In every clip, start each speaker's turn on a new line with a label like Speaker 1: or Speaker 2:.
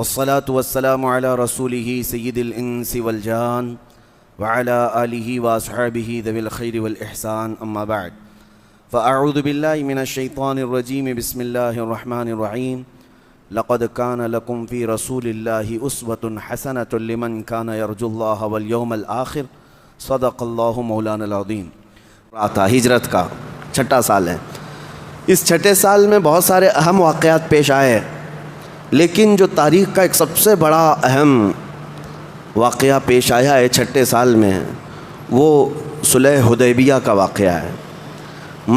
Speaker 1: والصلاة والسلام على رسوله سيد الإنس والجان وعلى آله وأصحابه ذوي الخير والإحسان أما بعد فأعوذ بالله من الشيطان الرجيم بسم الله الرحمن الرحيم لقد كان لكم في رسول الله أسوة حسنة لمن كان يرجو الله واليوم الآخر صدق الله مولانا العظيم۔ آتا ہجرت کا چھٹا سال ہے۔ اس چھٹے سال میں بہت سارے اہم واقعات پیش آئے، لیکن جو تاریخ کا ایک سب سے بڑا اہم واقعہ پیش آیا ہے چھٹے سال میں، وہ صلح حدیبیہ کا واقعہ ہے۔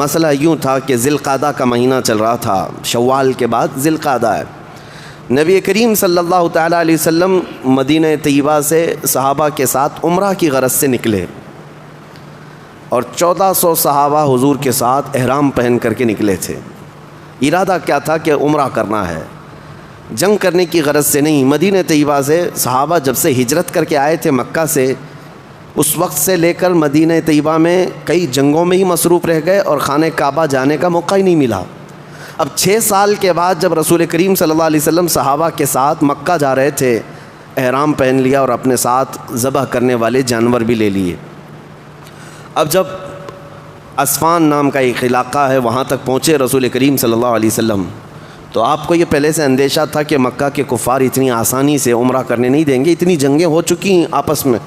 Speaker 1: مسئلہ یوں تھا کہ ذی القعدہ کا مہینہ چل رہا تھا، شوال کے بعد ذی القعدہ ہے۔ نبی کریم صلی اللہ تعالیٰ علیہ وسلم مدینہ طیبہ سے صحابہ کے ساتھ عمرہ کی غرض سے نکلے، اور 1400 صحابہ حضور کے ساتھ احرام پہن کر کے نکلے تھے۔ ارادہ کیا تھا کہ عمرہ کرنا ہے، جنگ کرنے کی غرض سے نہیں۔ مدینہ طیبہ سے صحابہ جب سے ہجرت کر کے آئے تھے مکہ سے، اس وقت سے لے کر مدینہ طیبہ میں کئی جنگوں میں ہی مصروف رہ گئے اور خانہ کعبہ جانے کا موقع ہی نہیں ملا۔ اب 6 سال کے بعد جب رسول کریم صلی اللہ علیہ وسلم صحابہ کے ساتھ مکہ جا رہے تھے، احرام پہن لیا اور اپنے ساتھ ذبح کرنے والے جانور بھی لے لیے۔ اب جب اسفان نام کا ایک علاقہ ہے، وہاں تک پہنچے رسول کریم صلی اللہ علیہ وسلم، تو آپ کو یہ پہلے سے اندیشہ تھا کہ مکہ کے کفار اتنی آسانی سے عمرہ کرنے نہیں دیں گے۔ اتنی جنگیں ہو چکی ہیں آپس میں،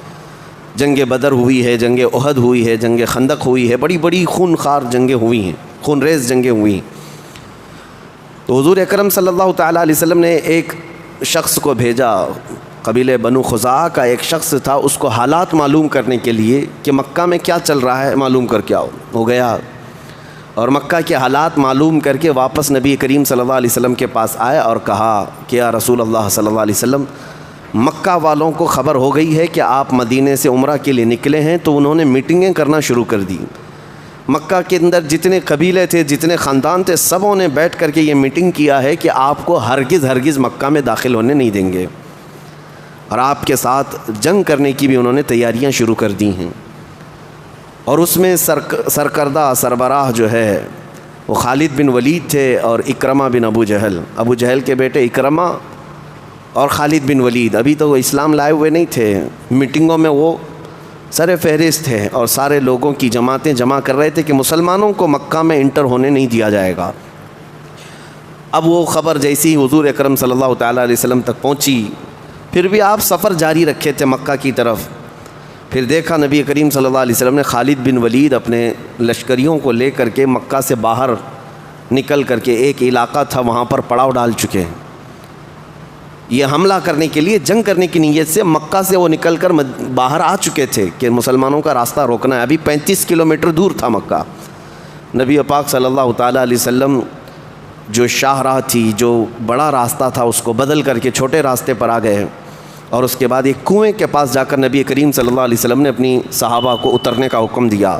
Speaker 1: جنگ بدر ہوئی ہے، جنگ احد ہوئی ہے، جنگ خندق ہوئی ہے، بڑی بڑی خون خار جنگیں ہوئی ہیں، خون ریز جنگیں ہوئی ہیں۔ تو حضور اکرم صلی اللہ تعالیٰ علیہ وسلم نے ایک شخص کو بھیجا، قبیلہ بنو خزاعہ کا ایک شخص تھا، اس کو حالات معلوم کرنے کے لیے کہ مکہ میں کیا چل رہا ہے معلوم کر کے آؤ۔ ہو گیا اور مکہ کے حالات معلوم کر کے واپس نبی کریم صلی اللہ علیہ وسلم کے پاس آیا اور کہا کہ یا رسول اللہ صلی اللہ علیہ وسلم، مکہ والوں کو خبر ہو گئی ہے کہ آپ مدینے سے عمرہ کے لیے نکلے ہیں، تو انہوں نے میٹنگیں کرنا شروع کر دی۔ مکہ کے اندر جتنے قبیلے تھے، جتنے خاندان تھے، سبوں نے بیٹھ کر کے یہ میٹنگ کیا ہے کہ آپ کو ہرگز مکہ میں داخل ہونے نہیں دیں گے، اور آپ کے ساتھ جنگ کرنے کی بھی انہوں نے تیاریاں شروع کر دی ہیں۔ اور اس میں سرکردہ سربراہ جو ہے وہ خالد بن ولید تھے اور اکرمہ بن ابو جہل کے بیٹے اکرمہ اور خالد بن ولید۔ ابھی تو وہ اسلام لائے ہوئے نہیں تھے، میٹنگوں میں وہ سر فہرست تھے اور سارے لوگوں کی جماعتیں جمع کر رہے تھے کہ مسلمانوں کو مکہ میں انٹر ہونے نہیں دیا جائے گا۔ اب وہ خبر جیسی حضور اکرم صلی اللہ تعالیٰ علیہ وسلم تک پہنچی، پھر بھی آپ سفر جاری رکھے تھے مکہ کی طرف۔ پھر دیکھا نبی کریم صلی اللہ علیہ وسلم نے خالد بن ولید اپنے لشکریوں کو لے کر کے مکہ سے باہر نکل کر کے ایک علاقہ تھا وہاں پر پڑاؤ ڈال چکے ہیں۔ یہ حملہ کرنے کے لیے، جنگ کرنے کی نیت سے مکہ سے وہ نکل کر باہر آ چکے تھے کہ مسلمانوں کا راستہ روکنا ہے۔ ابھی 35 کلومیٹر دور تھا مکہ۔ نبی پاک صلی اللہ تعالیٰ علیہ وسلم جو شاہراہ تھی، جو بڑا راستہ تھا، اس کو بدل کر کے چھوٹے راستے پر آ گئے، اور اس کے بعد ایک کنویں کے پاس جا کر نبی کریم صلی اللہ علیہ وسلم نے اپنی صحابہ کو اترنے کا حکم دیا۔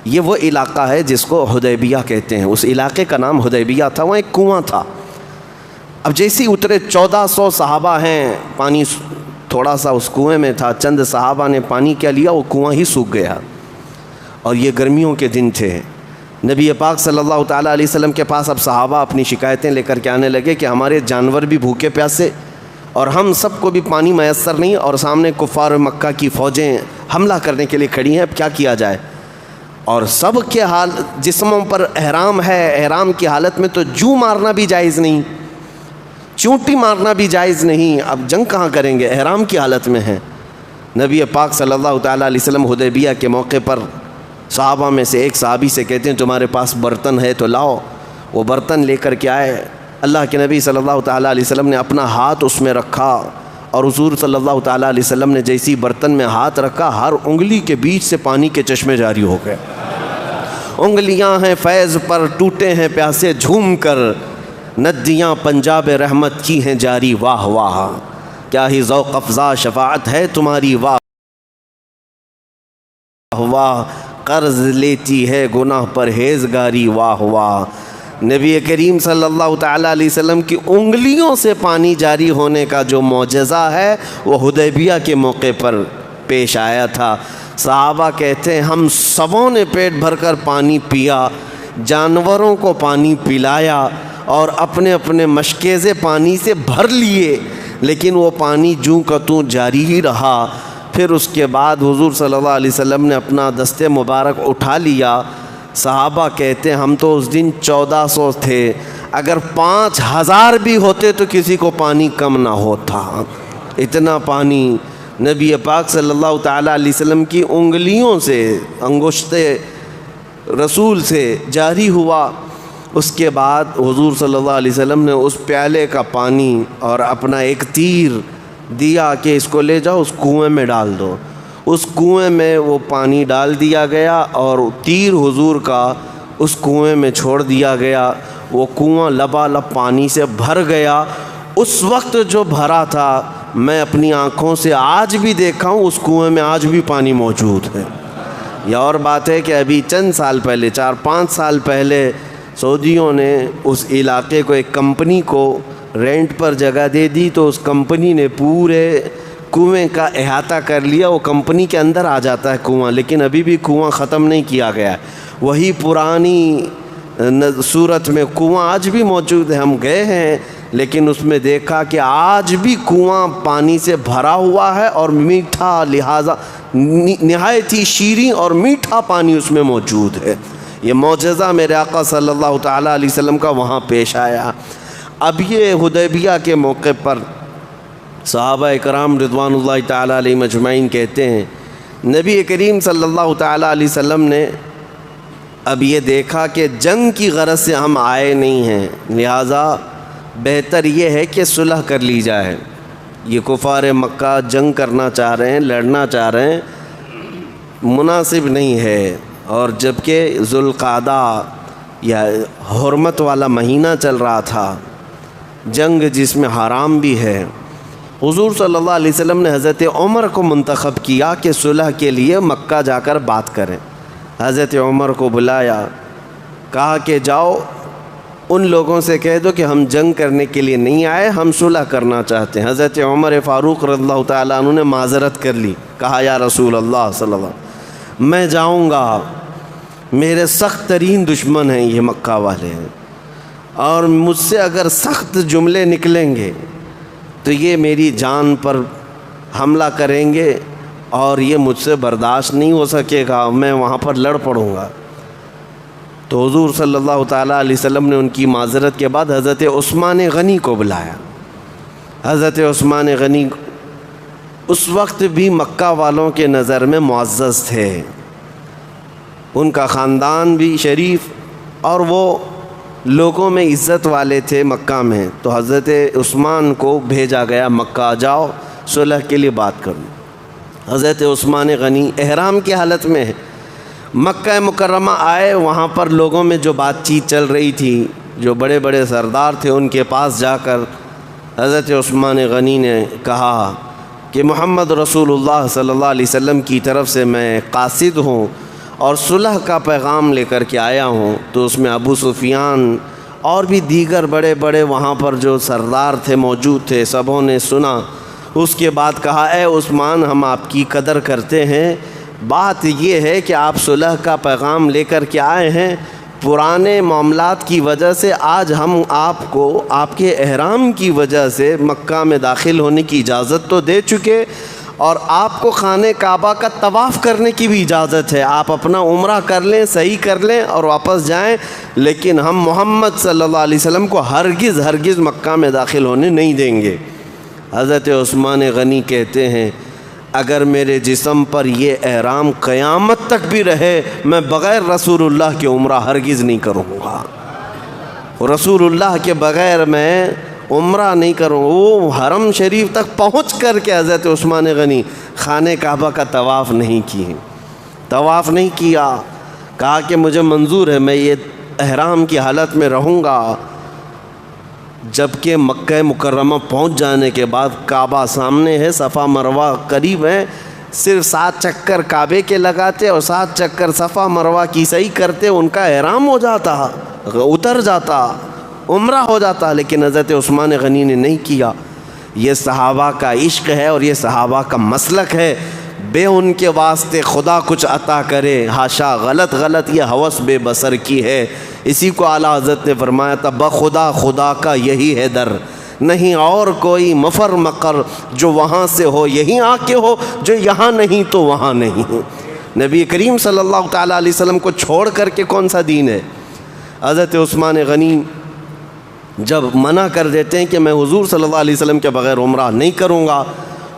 Speaker 1: یہ وہ علاقہ ہے جس کو حدیبیہ کہتے ہیں، اس علاقے کا نام حدیبیہ تھا، وہاں ایک کنواں تھا۔ اب جیسے ہی اترے 1400 صحابہ ہیں، پانی تھوڑا سا اس کنویں میں تھا، چند صحابہ نے پانی کیا لیا، وہ کنواں ہی سوکھ گیا، اور یہ گرمیوں کے دن تھے۔ نبی پاک صلی اللہ تعالیٰ علیہ وسلم کے پاس اب صحابہ اپنی شکایتیں لے کر کے آنے لگے کہ ہمارے جانور بھی بھوکے پیاسے اور ہم سب کو بھی پانی میسر نہیں، اور سامنے کفار مکہ کی فوجیں حملہ کرنے کے لیے کھڑی ہیں، اب کیا کیا جائے؟ اور سب کے حال جسموں پر احرام ہے، احرام کی حالت میں تو جو مارنا بھی جائز نہیں، چونٹی مارنا بھی جائز نہیں، اب جنگ کہاں کریں گے، احرام کی حالت میں ہیں۔ نبی پاک صلی اللہ تعالیٰ علیہ وسلم حدیبیہ کے موقع پر صحابہ میں سے ایک صحابی سے کہتے ہیں تمہارے پاس برتن ہے تو لاؤ۔ وہ برتن لے کر کے آئے۔ اللہ کے نبی صلی اللہ تعالیٰ علیہ وسلم نے اپنا ہاتھ اس میں رکھا، اور حضور صلی اللہ تعالیٰ علیہ وسلم نے جیسی برتن میں ہاتھ رکھا، ہر انگلی کے بیچ سے پانی کے چشمے جاری ہو گئے۔ انگلیاں ہیں فیض پر ٹوٹے ہیں پیاسے جھوم کر، ندیاں پنجاب رحمت کی ہیں جاری، واہ واہ کیا ہی ذوق افزا شفاعت ہے تمہاری، واہ واہ قرض لیتی ہے گناہ پرہیزگاری، واہ واہ۔ نبی کریم صلی اللہ تعالیٰ علیہ وسلم کی انگلیوں سے پانی جاری ہونے کا جو معجزہ ہے وہ حدیبیہ کے موقع پر پیش آیا تھا۔ صحابہ کہتے ہیں ہم سبوں نے پیٹ بھر کر پانی پیا، جانوروں کو پانی پلایا، اور اپنے اپنے مشکیزے پانی سے بھر لیے۔ لیکن وہ پانی جوں کا توں جاری ہی رہا۔ پھر اس کے بعد حضور صلی اللہ علیہ وسلم نے اپنا دست مبارک اٹھا لیا۔ صحابہ کہتے ہیں ہم تو اس دن 1400 تھے، اگر 5000 بھی ہوتے تو کسی کو پانی کم نہ ہوتا، اتنا پانی نبی پاک صلی اللہ تعالیٰ علیہ وسلم کی انگلیوں سے، انگشت رسول سے جاری ہوا۔ اس کے بعد حضور صلی اللہ علیہ وسلم نے اس پیالے کا پانی اور اپنا ایک تیر دیا کہ اس کو لے جاؤ اس کنویں میں ڈال دو۔ اس کنویں میں وہ پانی ڈال دیا گیا اور تیر حضور کا اس کنویں میں چھوڑ دیا گیا۔ وہ کنواں لبالب پانی سے بھر گیا۔ اس وقت جو بھرا تھا میں اپنی آنکھوں سے آج بھی دیکھا ہوں، اس کنویں میں آج بھی پانی موجود ہے۔ یہ اور بات ہے کہ ابھی چند سال پہلے 4-5 سال پہلے سعودیوں نے اس علاقے کو ایک کمپنی کو رینٹ پر جگہ دے دی، تو اس کمپنی نے پورے کنویں کا احاطہ کر لیا۔ وہ کمپنی کے اندر آ جاتا ہے کنواں، لیکن ابھی بھی کنواں ختم نہیں کیا گیا ہے، وہی پرانی صورت میں کنواں آج بھی موجود ہے۔ ہم گئے ہیں لیکن اس میں دیکھا کہ آج بھی کنواں پانی سے بھرا ہوا ہے اور میٹھا، لہٰذا نہایت ہی شیریں اور میٹھا پانی اس میں موجود ہے۔ یہ معجزہ میرے آقا صلی اللہ تعالیٰ علیہ وسلم کا وہاں پیش آیا۔ اب یہ حدیبیہ کے موقع پر صحابہ اکرام رضوان اللہ تعالیٰ علیہ مجمعین کہتے ہیں نبی کریم صلی اللہ تعالیٰ علیہ وسلم نے اب یہ دیکھا کہ جنگ کی غرض سے ہم آئے نہیں ہیں، لہٰذا بہتر یہ ہے کہ صلح کر لی جائے۔ یہ کفار مکہ جنگ کرنا چاہ رہے ہیں، لڑنا چاہ رہے ہیں، مناسب نہیں ہے۔ اور جبکہ ذوالقعدہ یا حرمت والا مہینہ چل رہا تھا، جنگ جس میں حرام بھی ہے، حضور صلی اللہ علیہ وسلم نے حضرت عمر کو منتخب کیا کہ صلح کے لیے مکہ جا کر بات کریں۔ حضرت عمر کو بلایا، کہا کہ جاؤ ان لوگوں سے کہہ دو کہ ہم جنگ کرنے کے لیے نہیں آئے، ہم صلح کرنا چاہتے ہیں۔ حضرت عمر فاروق رضی اللہ تعالیٰ عنہ نے معذرت کر لی، کہا یا رسول اللہ صلی اللہ علیہ وسلم میں جاؤں گا، میرے سخت ترین دشمن ہیں یہ مکہ والے ہیں، اور مجھ سے اگر سخت جملے نکلیں گے تو یہ میری جان پر حملہ کریں گے اور یہ مجھ سے برداشت نہیں ہو سکے گا، میں وہاں پر لڑ پڑوں گا۔ تو حضور صلی اللہ تعالیٰ علیہ وسلم نے ان کی معذرت کے بعد حضرت عثمان غنی کو بلایا۔ حضرت عثمان غنی اس وقت بھی مکہ والوں کے نظر میں معزز تھے، ان کا خاندان بھی شریف اور وہ لوگوں میں عزت والے تھے مکہ میں۔ تو حضرت عثمان کو بھیجا گیا مکہ، جاؤ صلح کے لیے بات کرو۔ حضرت عثمان غنی احرام کی حالت میں ہے، مکہ مکرمہ آئے، وہاں پر لوگوں میں جو بات چیت چل رہی تھی، جو بڑے بڑے سردار تھے ان کے پاس جا کر حضرت عثمان غنی نے کہا کہ محمد رسول اللہ صلی اللہ علیہ وسلم کی طرف سے میں قاصد ہوں اور صلح کا پیغام لے کر کے آیا ہوں۔ تو اس میں ابو سفیان اور بھی دیگر بڑے بڑے وہاں پر جو سردار تھے موجود تھے، سبوں نے سنا۔ اس کے بعد کہا اے عثمان ہم آپ کی قدر کرتے ہیں، بات یہ ہے کہ آپ صلح کا پیغام لے کر کے آئے ہیں، پرانے معاملات کی وجہ سے آج ہم آپ کو آپ کے احرام کی وجہ سے مکہ میں داخل ہونے کی اجازت تو دے چکے اور آپ کو خانہ کعبہ کا طواف کرنے کی بھی اجازت ہے، آپ اپنا عمرہ کر لیں، صحیح کر لیں اور واپس جائیں، لیکن ہم محمد صلی اللہ علیہ وسلم کو ہرگز مکہ میں داخل ہونے نہیں دیں گے۔ حضرت عثمان غنی کہتے ہیں اگر میرے جسم پر یہ احرام قیامت تک بھی رہے میں بغیر رسول اللہ کے عمرہ ہرگز نہیں کروں گا، رسول اللہ کے بغیر میں عمرہ نہیں کروں۔ وہ حرم شریف تک پہنچ کر کے حضرت عثمان غنی خانہ کعبہ کا طواف نہیں کیا، کہا کہ مجھے منظور ہے میں یہ احرام کی حالت میں رہوں گا۔ جبکہ مکہ مکرمہ پہنچ جانے کے بعد کعبہ سامنے ہے، صفا مروہ قریب ہے، صرف 7 چکر کعبے کے لگاتے اور 7 چکر صفا مروہ کی صحیح کرتے، ان کا احرام ہو جاتا، اتر جاتا، عمرہ ہو جاتا، لیکن حضرت عثمان غنی نے نہیں کیا۔ یہ صحابہ کا عشق ہے اور یہ صحابہ کا مسلک ہے، بے ان کے واسطے خدا کچھ عطا کرے، ہاشا غلط یہ ہوس بے بصر کی ہے۔ اسی کو اعلیٰ حضرت نے فرمایا تھا بخدا خدا کا یہی ہے در، نہیں اور کوئی مفر مقر، جو وہاں سے ہو یہیں آ کے ہو، جو یہاں نہیں تو وہاں نہیں۔ نبی کریم صلی اللہ تعالیٰ علیہ وسلم کو چھوڑ کر کے کون سا دین ہے؟ حضرت عثمان غنی جب منع کر دیتے ہیں کہ میں حضور صلی اللہ علیہ وسلم کے بغیر عمرہ نہیں کروں گا،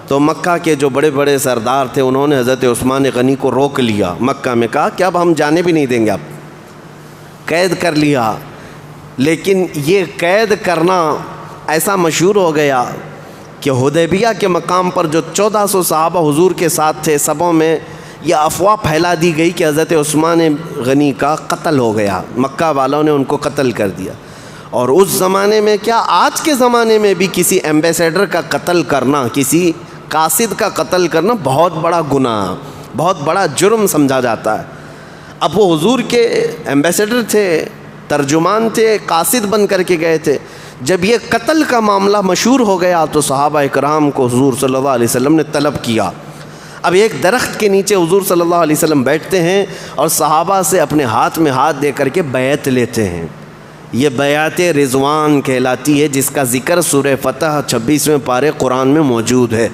Speaker 1: تو مکہ کے جو بڑے بڑے سردار تھے انہوں نے حضرت عثمان غنی کو روک لیا مکہ میں، کہا کہ اب ہم جانے بھی نہیں دیں گے، اب قید کر لیا۔ لیکن یہ قید کرنا ایسا مشہور ہو گیا کہ حدیبیہ کے مقام پر جو 1400 صحابہ حضور کے ساتھ تھے، سبوں میں یہ افواہ پھیلا دی گئی کہ حضرت عثمان غنی کا قتل ہو گیا، مکہ والوں نے ان کو قتل کر دیا۔ اور اس زمانے میں کیا، آج کے زمانے میں بھی کسی ایمبیسیڈر کا قتل کرنا، کسی قاصد کا قتل کرنا بہت بڑا گناہ، بہت بڑا جرم سمجھا جاتا ہے۔ اب وہ حضور کے ایمبیسیڈر تھے، ترجمان تھے، قاصد بن کر کے گئے تھے۔ جب یہ قتل کا معاملہ مشہور ہو گیا تو صحابہ اکرام کو حضور صلی اللہ علیہ وسلم نے طلب کیا۔ اب ایک درخت کے نیچے حضور صلی اللہ علیہ وسلم بیٹھتے ہیں اور صحابہ سے اپنے ہاتھ میں ہاتھ دے کر کے بیعت لیتے ہیں۔ یہ بیعت رضوان کہلاتی ہے، جس کا ذکر سورہ فتح 26ویں پارے قرآن میں موجود ہے۔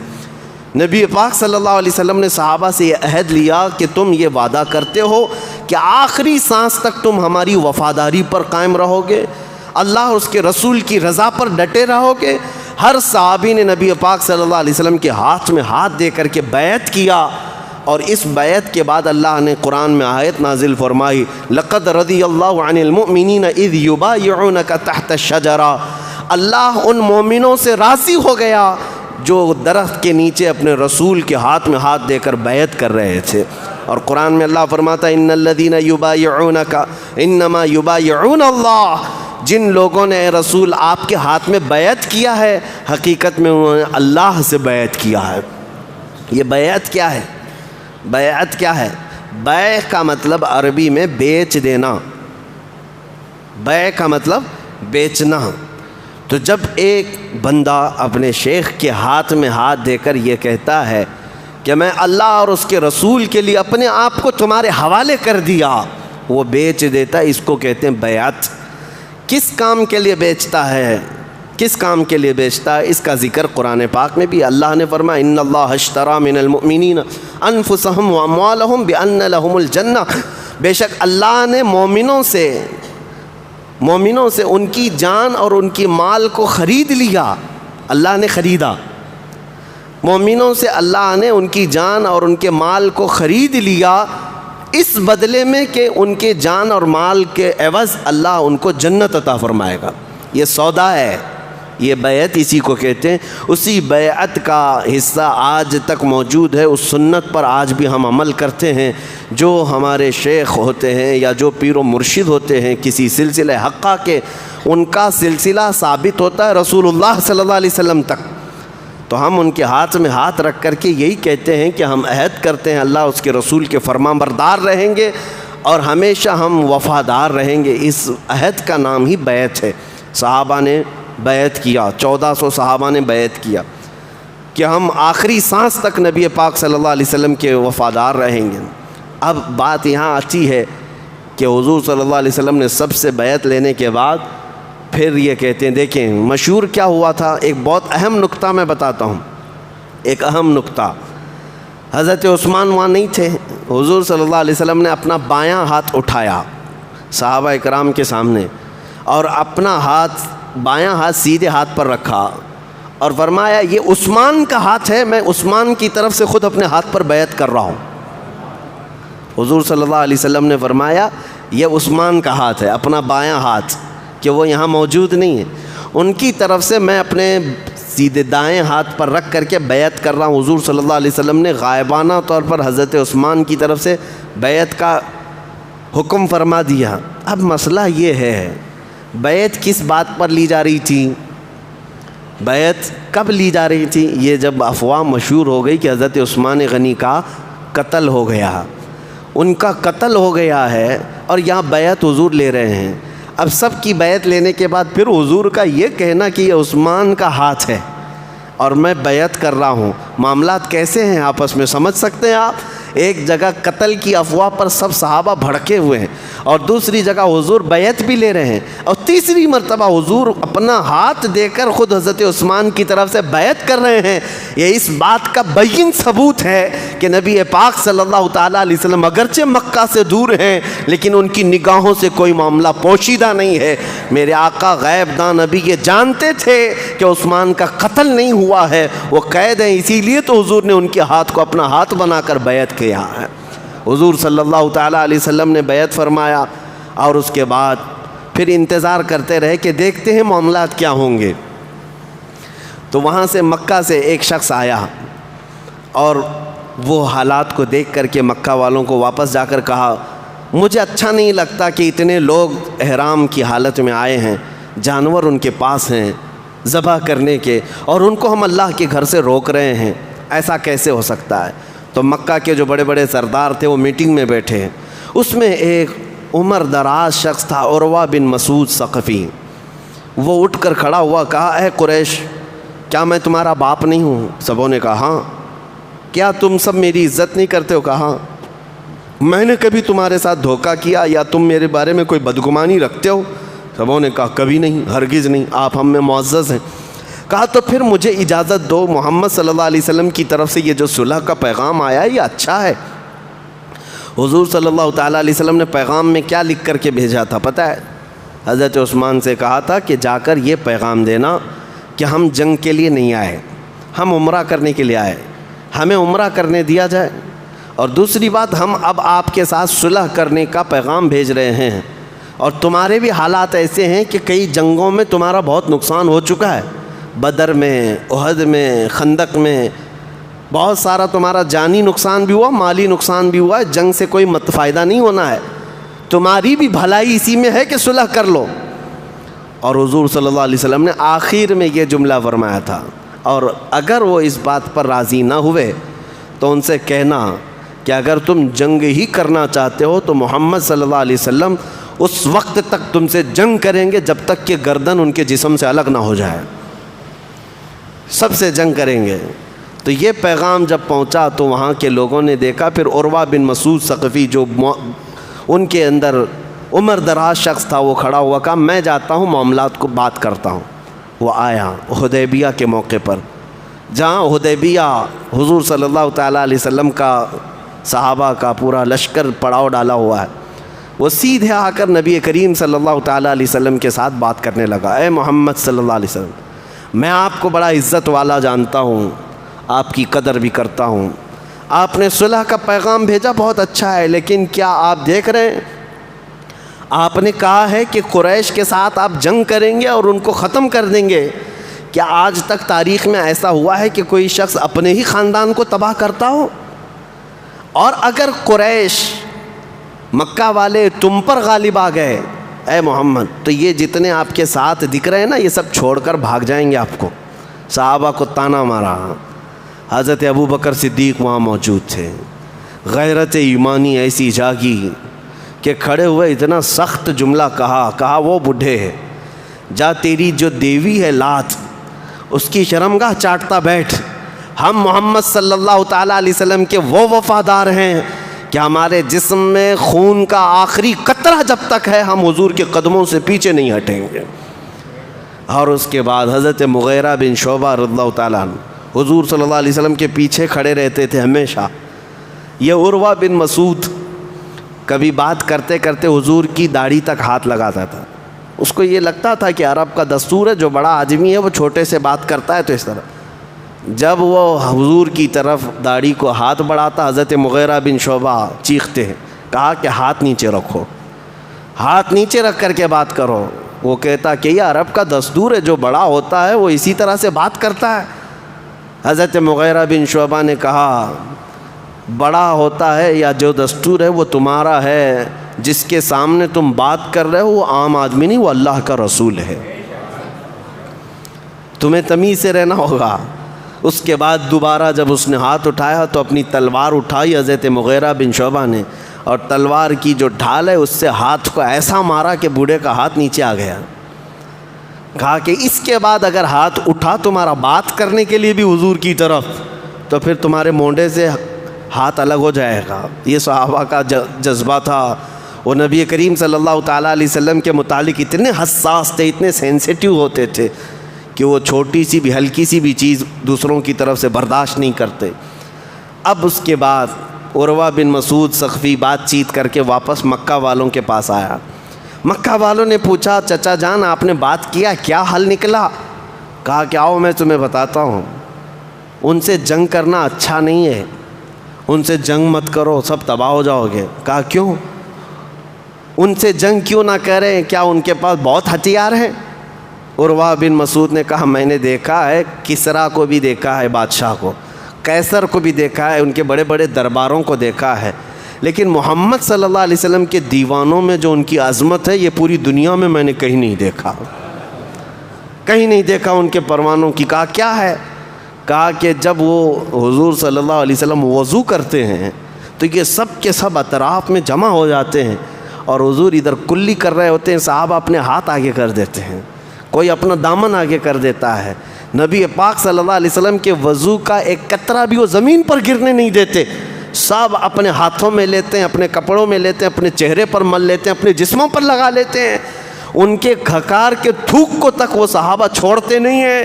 Speaker 1: نبی پاک صلی اللہ علیہ وسلم نے صحابہ سے یہ عہد لیا کہ تم یہ وعدہ کرتے ہو کہ آخری سانس تک تم ہماری وفاداری پر قائم رہو گے، اللہ اور اس کے رسول کی رضا پر ڈٹے رہو گے۔ ہر صحابی نے نبی پاک صلی اللہ علیہ وسلم کے ہاتھ میں ہاتھ دے کر کے بیعت کیا، اور اس بیعت کے بعد اللہ نے قرآن میں آیت نازل فرمائی، لقد رضی اللہ عن المؤمنین اذ یبایعونک تحت الشجرہ، اللہ ان مومنوں سے راضی ہو گیا جو درخت کے نیچے اپنے رسول کے ہاتھ میں ہاتھ دے کر بیعت کر رہے تھے۔ اور قرآن میں اللہ فرماتا ہے ان الذین یبایعونک انما یبایعون اللہ، جن لوگوں نے اے رسول آپ کے ہاتھ میں بیعت کیا ہے، حقیقت میں انہوں نے اللہ سے بیعت کیا ہے۔ یہ بیعت کیا ہے؟ بیعت کیا ہے؟ بیع کا مطلب عربی میں بیچ دینا، بیع کا مطلب بیچنا۔ تو جب ایک بندہ اپنے شیخ کے ہاتھ میں ہاتھ دے کر یہ کہتا ہے کہ میں اللہ اور اس کے رسول کے لیے اپنے آپ کو تمہارے حوالے کر دیا، وہ بیچ دیتا ہے، اس کو کہتے ہیں بیعت۔ کس کام کے لیے بیچتا ہے؟ کس کام کے لیے بیچتا ہے؟ اس کا ذکر قرآن پاک میں بھی اللہ نے فرمایا ان اللہ اشتری من المؤمنین انفسهم واموالهم بان لهم الجنہ، بے شک اللہ نے مومنوں سے ان کی جان اور ان کی مال کو خرید لیا، اللہ نے خریدا۔ مومنوں سے اللہ نے ان کی جان اور ان کے مال کو خرید لیا، اس بدلے میں کہ ان کے جان اور مال کے عوض اللہ ان کو جنت عطا فرمائے گا۔ یہ سودا ہے، یہ بیعت اسی کو کہتے ہیں۔ اسی بیعت کا حصہ آج تک موجود ہے، اس سنت پر آج بھی ہم عمل کرتے ہیں۔ جو ہمارے شیخ ہوتے ہیں یا جو پیر و مرشد ہوتے ہیں کسی سلسلہ حقہ کے، ان کا سلسلہ ثابت ہوتا ہے رسول اللہ صلی اللہ علیہ وسلم تک، تو ہم ان کے ہاتھ میں ہاتھ رکھ کر کے یہی کہتے ہیں کہ ہم عہد کرتے ہیں اللہ اس کے رسول کے فرمان بردار رہیں گے اور ہمیشہ ہم وفادار رہیں گے۔ اس عہد کا نام ہی بیعت ہے۔ صحابہ نے بیعت کیا، 1400 صحابہ نے بیعت کیا کہ ہم آخری سانس تک نبی پاک صلی اللہ علیہ وسلم کے وفادار رہیں گے۔ اب بات یہاں آتی ہے کہ حضور صلی اللہ علیہ وسلم نے سب سے بیعت لینے کے بعد پھر یہ کہتے ہیں، دیکھیں مشہور کیا ہوا تھا، ایک بہت اہم نقطہ میں بتاتا ہوں، ایک اہم نقطہ۔ حضرت عثمان وہاں نہیں تھے، حضور صلی اللہ علیہ وسلم نے اپنا بایاں ہاتھ اٹھایا صحابہ اکرام کے سامنے اور اپنا بایاں ہاتھ سیدھے ہاتھ پر رکھا اور فرمایا یہ عثمان کا ہاتھ ہے، میں عثمان کی طرف سے خود اپنے ہاتھ پر بیعت کر رہا ہوں۔ حضور صلی اللہ علیہ وسلم نے فرمایا یہ عثمان کا ہاتھ ہے، اپنا بایاں ہاتھ، کہ وہ یہاں موجود نہیں ہے، ان کی طرف سے میں اپنے سیدھے دائیں ہاتھ پر رکھ کر کے بیعت کر رہا ہوں۔ حضور صلی اللہ علیہ وسلم نے غائبانہ طور پر حضرت عثمان کی طرف سے بیعت کا حکم فرما دیا۔ اب مسئلہ یہ ہے بیعت کس بات پر لی جا رہی تھی، بیعت کب لی جا رہی تھی؟ یہ جب افواہ مشہور ہو گئی کہ حضرت عثمان غنی کا قتل ہو گیا، ان کا قتل ہو گیا ہے اور یہاں بیعت حضور لے رہے ہیں۔ اب سب کی بیعت لینے کے بعد پھر حضور کا یہ کہنا کہ یہ عثمان کا ہاتھ ہے اور میں بیعت کر رہا ہوں، معاملات کیسے ہیں آپس میں سمجھ سکتے ہیں آپ؟ ایک جگہ قتل کی افواہ پر سب صحابہ بھڑکے ہوئے ہیں، اور دوسری جگہ حضور بیعت بھی لے رہے ہیں، اور تیسری مرتبہ حضور اپنا ہاتھ دے کر خود حضرت عثمان کی طرف سے بیعت کر رہے ہیں۔ یہ اس بات کا بین ثبوت ہے کہ نبی پاک صلی اللہ تعالیٰ علیہ وسلم اگرچہ مکہ سے دور ہیں لیکن ان کی نگاہوں سے کوئی معاملہ پوشیدہ نہیں ہے۔ میرے آقا غیب داں نبی یہ جانتے تھے کہ عثمان کا قتل نہیں ہوا ہے، وہ قید ہیں، اسی لیے تو حضور نے ان کے ہاتھ کو اپنا ہاتھ بنا کر بیعت کیا ہے۔ حضور صلی اللہ تعالیٰ علیہ وسلم نے بیعت فرمایا، اور اس کے بعد پھر انتظار کرتے رہے کہ دیکھتے ہیں معاملات کیا ہوں گے۔ تو وہاں سے مکہ سے ایک شخص آیا، اور وہ حالات کو دیکھ کر کے مکہ والوں کو واپس جا کر کہا، مجھے اچھا نہیں لگتا کہ اتنے لوگ احرام کی حالت میں آئے ہیں، جانور ان کے پاس ہیں ذبح کرنے کے، اور ان کو ہم اللہ کے گھر سے روک رہے ہیں، ایسا کیسے ہو سکتا ہے؟ تو مکہ کے جو بڑے بڑے سردار تھے وہ میٹنگ میں بیٹھے ہیں، اس میں ایک عمر دراز شخص تھا، عروہ بن مسعود ثقفی۔ وہ اٹھ کر کھڑا ہوا، کہا، اے قریش، کیا میں تمہارا باپ نہیں ہوں؟ سبوں نے کہا ہاں۔ کیا تم سب میری عزت نہیں کرتے ہو؟ کہا ہاں۔ میں نے کبھی تمہارے ساتھ دھوکہ کیا یا تم میرے بارے میں کوئی بدگمانی رکھتے ہو؟ سبوں نے کہا کبھی نہیں، ہرگز نہیں، آپ ہم میں معزز ہیں۔ کہا تو پھر مجھے اجازت دو، محمد صلی اللہ علیہ وسلم کی طرف سے یہ جو صلح کا پیغام آیا ہے یہ اچھا ہے۔ حضور صلی اللہ تعالیٰ علیہ وسلم نے پیغام میں کیا لکھ کر کے بھیجا تھا پتہ ہے؟ حضرت عثمان سے کہا تھا کہ جا کر یہ پیغام دینا کہ ہم جنگ کے لیے نہیں آئے، ہم عمرہ کرنے کے لیے آئے، ہمیں عمرہ کرنے دیا جائے، اور دوسری بات ہم اب آپ کے ساتھ صلح کرنے کا پیغام بھیج رہے ہیں، اور تمہارے بھی حالات ایسے ہیں کہ کئی جنگوں میں تمہارا بہت نقصان ہو چکا ہے، بدر میں، احد میں، خندق میں، بہت سارا تمہارا جانی نقصان بھی ہوا، مالی نقصان بھی ہوا ہے، جنگ سے کوئی فائدہ نہیں ہونا ہے، تمہاری بھی بھلائی اسی میں ہے کہ صلح کر لو۔ اور حضور صلی اللہ علیہ وسلم نے آخر میں یہ جملہ فرمایا تھا، اور اگر وہ اس بات پر راضی نہ ہوئے تو ان سے کہنا کہ اگر تم جنگ ہی کرنا چاہتے ہو تو محمد صلی اللہ علیہ وسلم اس وقت تک تم سے جنگ کریں گے جب تک کہ گردن ان کے جسم سے الگ نہ ہو جائے، سب سے جنگ کریں گے۔ تو یہ پیغام جب پہنچا تو وہاں کے لوگوں نے دیکھا، پھر عروہ بن مسعود ثقفی جو ان کے اندر عمر دراز شخص تھا وہ کھڑا ہوا، کہا میں جاتا ہوں معاملات کو بات کرتا ہوں۔ وہ آیا حدیبیہ کے موقع پر، جہاں حدیبیہ حضور صلی اللہ تعالیٰ علیہ وسلم کا صحابہ کا پورا لشکر پڑاؤ ڈالا ہوا ہے، وہ سیدھے آ کر نبی کریم صلی اللہ تعالیٰ علیہ وسلم کے ساتھ بات کرنے لگا، اے محمد صلی اللہ علیہ وسلم، میں آپ کو بڑا عزت والا جانتا ہوں، آپ کی قدر بھی کرتا ہوں، آپ نے صلح کا پیغام بھیجا بہت اچھا ہے، لیکن کیا آپ دیکھ رہے ہیں آپ نے کہا ہے کہ قریش کے ساتھ آپ جنگ کریں گے اور ان کو ختم کر دیں گے، کیا آج تک تاریخ میں ایسا ہوا ہے کہ کوئی شخص اپنے ہی خاندان کو تباہ کرتا ہو؟ اور اگر قریش مکہ والے تم پر غالب آ گئے اے محمد تو یہ جتنے آپ کے ساتھ دکھ رہے ہیں نا یہ سب چھوڑ کر بھاگ جائیں گے آپ کو۔ صحابہ کو تانا مارا، حضرت ابو بکر صدیق وہاں موجود تھے، غیرت ایمانی ایسی جاگی کہ کھڑے ہوئے اتنا سخت جملہ کہا وہ بڈھے ہے، جا تیری جو دیوی ہے لات اس کی شرمگاہ چاٹتا بیٹھ، ہم محمد صلی اللہ تعالیٰ علیہ وسلم کے وہ وفادار ہیں کہ ہمارے جسم میں خون کا آخری قطرہ جب تک ہے ہم حضور کے قدموں سے پیچھے نہیں ہٹیں گے۔ اور اس کے بعد حضرت مغیرہ بن شعبہ رضی اللہ تعالیٰ عنہ حضور صلی اللہ علیہ وسلم کے پیچھے کھڑے رہتے تھے ہمیشہ۔ یہ عروہ بن مسعود کبھی بات کرتے کرتے حضور کی داڑھی تک ہاتھ لگاتا تھا، اس کو یہ لگتا تھا کہ عرب کا دستور ہے جو بڑا آدمی ہے وہ چھوٹے سے بات کرتا ہے، تو اس طرح جب وہ حضور کی طرف داڑھی کو ہاتھ بڑھاتا حضرت مغیرہ بن شعبہ چیختے ہیں، کہا کہ ہاتھ نیچے رکھو، ہاتھ نیچے رکھ کر کے بات کرو۔ وہ کہتا کہ یہ عرب کا دستور ہے جو بڑا ہوتا ہے وہ اسی طرح سے بات کرتا ہے۔ حضرت مغیرہ بن شعبہ نے کہا بڑا ہوتا ہے یا جو دستور ہے وہ تمہارا ہے، جس کے سامنے تم بات کر رہے ہو وہ عام آدمی نہیں، وہ اللہ کا رسول ہے، تمہیں تمیز سے رہنا ہوگا۔ اس کے بعد دوبارہ جب اس نے ہاتھ اٹھایا تو اپنی تلوار اٹھائی حضرت مغیرہ بن شعبہ نے، اور تلوار کی جو ڈھال ہے اس سے ہاتھ کو ایسا مارا کہ بوڑھے کا ہاتھ نیچے آ گیا۔ کہا کہ اس کے بعد اگر ہاتھ اٹھا تمہارا بات کرنے کے لیے بھی حضور کی طرف تو پھر تمہارے مونڈے سے ہاتھ الگ ہو جائے گا۔ یہ صحابہ کا جذبہ تھا۔ وہ نبی کریم صلی اللہ تعالیٰ علیہ وسلم کے متعلق اتنے حساس تھے، اتنے سینسیٹیو ہوتے تھے کہ وہ چھوٹی سی بھی ہلکی سی بھی چیز دوسروں کی طرف سے برداشت نہیں کرتے۔ اب اس کے بعد عروہ بن مسعود ثقفی بات چیت کر کے واپس مکہ والوں کے پاس آیا۔ مکہ والوں نے پوچھا چچا جان آپ نے بات کیا، کیا حل نکلا؟ کہا کہ آؤ میں تمہیں بتاتا ہوں، ان سے جنگ کرنا اچھا نہیں ہے، ان سے جنگ مت کرو، سب تباہ ہو جاؤ گے۔ کہا کیوں؟ ان سے جنگ کیوں نہ کریں؟ کیا ان کے پاس بہت ہتھیار ہیں؟ عروہ بن مسعود نے کہا میں نے دیکھا ہے، کسریٰ کو بھی دیکھا ہے بادشاہ کو، قیصر کو بھی دیکھا ہے، ان کے بڑے بڑے درباروں کو دیکھا ہے، لیکن محمد صلی اللہ علیہ وسلم کے دیوانوں میں جو ان کی عظمت ہے یہ پوری دنیا میں نے کہیں نہیں دیکھا، کہیں نہیں دیکھا ان کے پروانوں کی۔ کہا کیا ہے؟ کہا کہ جب وہ حضور صلی اللہ علیہ وسلم وضو کرتے ہیں تو یہ سب کے سب اطراف میں جمع ہو جاتے ہیں، اور حضور ادھر کلی کر رہے ہوتے ہیں، صحابہ اپنے ہاتھ آگے کر دیتے ہیں، کوئی اپنا دامن آگے کر دیتا ہے۔ نبی پاک صلی اللہ علیہ وسلم کے وضو کا ایک قطرہ بھی وہ زمین پر گرنے نہیں دیتے، سب اپنے ہاتھوں میں لیتے ہیں، اپنے کپڑوں میں لیتے ہیں، اپنے چہرے پر مل لیتے ہیں، اپنے جسموں پر لگا لیتے ہیں، ان کے کھکار کے تھوک کو تک وہ صحابہ چھوڑتے نہیں ہیں۔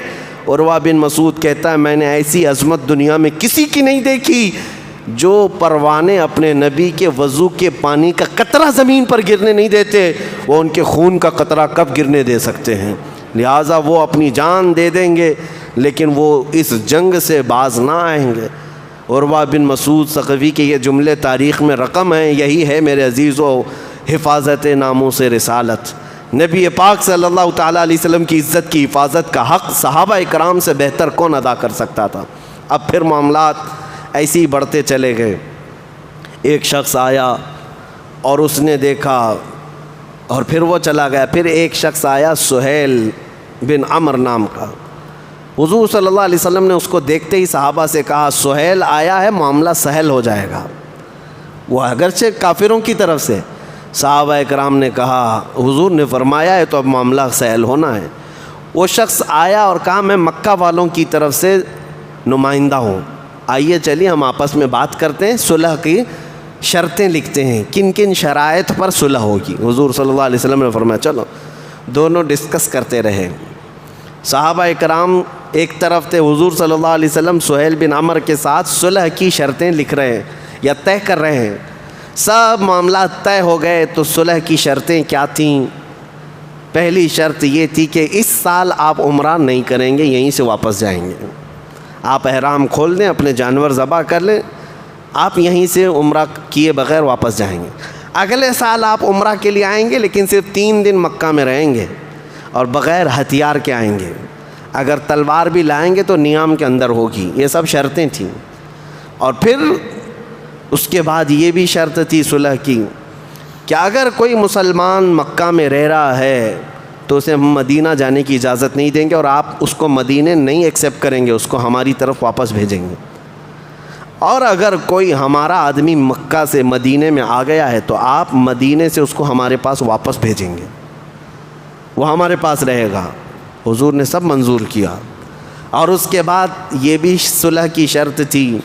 Speaker 1: عروہ بن مسعود کہتا ہے میں نے ایسی عظمت دنیا میں کسی کی نہیں دیکھی، جو پروانے اپنے نبی کے وضو کے پانی کا قطرہ زمین پر گرنے نہیں دیتے، وہ ان کے خون کا قطرہ کب گرنے دے سکتے ہیں؟ لہٰذا وہ اپنی جان دے دیں گے لیکن وہ اس جنگ سے باز نہ آئیں گے۔ عروہ بن مسعود ثقفی کے یہ جملے تاریخ میں رقم ہیں۔ یہی ہے میرے عزیزو حفاظت ناموس رسالت۔ نبی پاک صلی اللہ تعالیٰ علیہ وسلم کی عزت کی حفاظت کا حق صحابہ اکرام سے بہتر کون ادا کر سکتا تھا؟ اب پھر معاملات ایسے ہی بڑھتے چلے گئے۔ ایک شخص آیا اور اس نے دیکھا اور پھر وہ چلا گیا۔ پھر ایک شخص آیا سہیل بن عمر نام کا، حضور صلی اللہ علیہ وسلم نے اس کو دیکھتے ہی صحابہ سے کہا سہیل آیا ہے، معاملہ سہل ہو جائے گا، وہ اگرچہ کافروں کی طرف سے۔ صحابہ اکرام نے کہا حضور نے فرمایا ہے تو اب معاملہ سہل ہونا ہے۔ وہ شخص آیا اور کہا میں مکہ والوں کی طرف سے نمائندہ ہوں، آئیے چلیے ہم آپس میں بات کرتے ہیں، صلح کی شرطیں لکھتے ہیں، کن کن شرائط پر صلح ہوگی۔ حضور صلی اللہ علیہ وسلم نے فرمایا چلو، دونوں ڈسکس کرتے رہے۔ صحابہ اکرام ایک طرف تھے، حضور صلی اللہ علیہ وسلم سہیل بن عمر کے ساتھ صلح کی شرطیں لکھ رہے ہیں یا طے کر رہے ہیں۔ سب معاملات طے ہو گئے تو صلح کی شرطیں کیا تھیں؟ پہلی شرط یہ تھی کہ اس سال آپ عمرہ نہیں کریں گے، یہیں سے واپس جائیں گے، آپ احرام کھول دیں، اپنے جانور ذبح کر لیں، آپ یہیں سے عمرہ کیے بغیر واپس جائیں گے۔ اگلے سال آپ عمرہ کے لیے آئیں گے لیکن صرف 3 دن مکہ میں رہیں گے اور بغیر ہتھیار کے آئیں گے، اگر تلوار بھی لائیں گے تو نیام کے اندر ہوگی۔ یہ سب شرطیں تھیں۔ اور پھر اس کے بعد یہ بھی شرط تھی صلح کی کہ اگر کوئی مسلمان مکہ میں رہ رہا ہے تو اسے ہم مدینہ جانے کی اجازت نہیں دیں گے، اور آپ اس کو مدینے نہیں ایکسیپٹ کریں گے، اس کو ہماری طرف واپس بھیجیں گے۔ اور اگر کوئی ہمارا آدمی مکہ سے مدینے میں آ گیا ہے تو آپ مدینے سے اس کو ہمارے پاس واپس بھیجیں گے، وہ ہمارے پاس رہے گا۔ حضور نے سب منظور کیا۔ اور اس کے بعد یہ بھی صلح کی شرط تھی